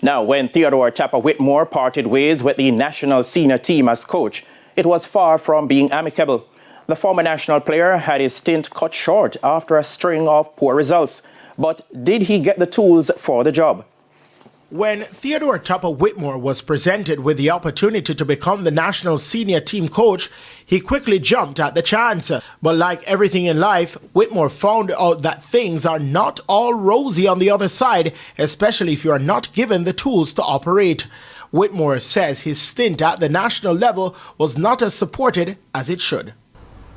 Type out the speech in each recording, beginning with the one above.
Now, when Theodore Whitmore parted ways with the national senior team as coach, it was far from being amicable. The former national player had his stint cut short after a string of poor results. But did he get the tools for the job? When Theodore Whitmore was presented with the opportunity to become the national senior team coach, he quickly jumped at the chance. But like everything in life, Whitmore found out that things are not all rosy on the other side, especially if you are not given the tools to operate. Whitmore says his stint at the national level was not as supported as it should.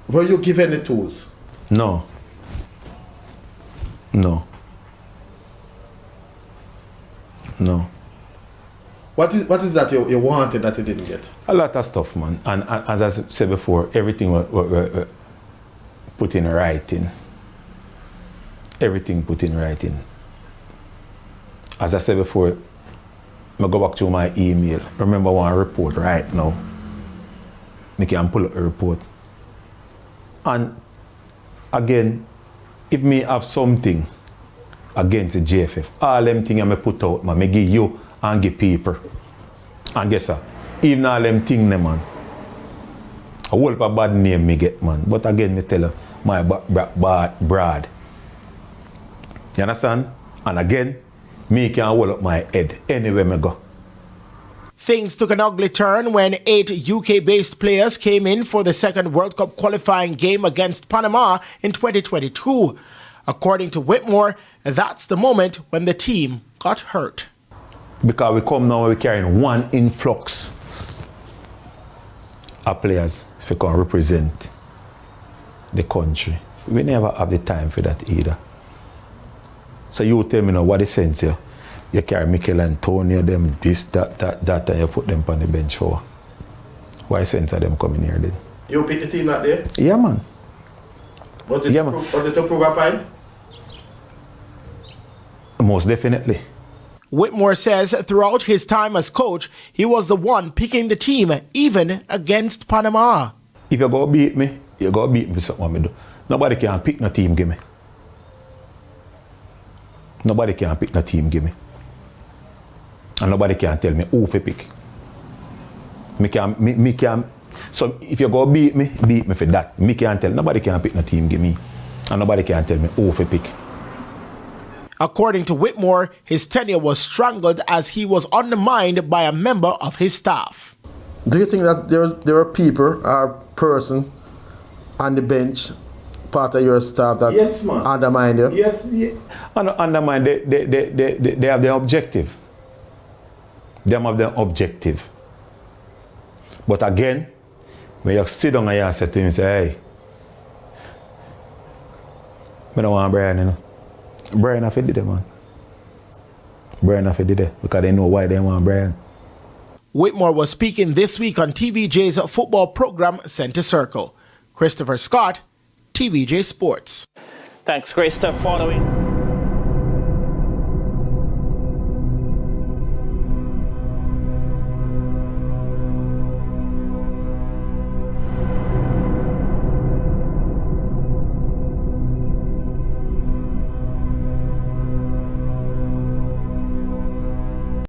Were you given the tools? No. No. No. What is that you wanted that you didn't get? A lot of stuff, man. And as I said before, everything was put in writing. Everything put in writing. As I said before, I go back to my email. Remember one report right now. I can pull up a report. And again, if me have something against the JFF, all them things I put out, man, I give you and give people. And guess what? Even all them things, man, a whole heap of bad name me get, man. But again, me tell you, my broad. You understand? And again, me can hold up my head anywhere me go. Things took an ugly turn when 8 UK-based players came in for the second World Cup qualifying game against Panama in 2022. According to Whitmore, that's the moment when the team got hurt. Because we come now, we're carrying one influx of players who can represent the country. We never have the time for that either. So you tell me now what the sense here? You carry Mikel Antonio, them, this, that, and you put them on the bench for. Why sense of them coming here then? You pick the team out there? Yeah, man. Was it to prove a point? Most definitely. Whitmore says throughout his time as coach, he was the one picking the team, even against Panama. If you go beat me, you go beat me for something I do. Nobody can pick no team, give me. Nobody can pick no team, give me. And nobody can tell me who to pick. Me can. So if you go beat me for that. Me can tell. Nobody can pick no team, give me. And nobody can tell me who to pick. According to Whitmore, his tenure was strangled as he was undermined by a member of his staff. Do you think that there were people or person on the bench, part of your staff that yes, man, undermined you? Yes, yeah. Undermine, they have their objective. They have their objective. But again, when you sit down and you say to him, say, hey, I don't want Brian, you know. Brian have to do that, man. Brian have to do that because they know why they want Brian. Whitmore was speaking this week on TVJ's football program Centre Circle. Christopher Scott, TVJ Sports. Thanks, Chris. Following.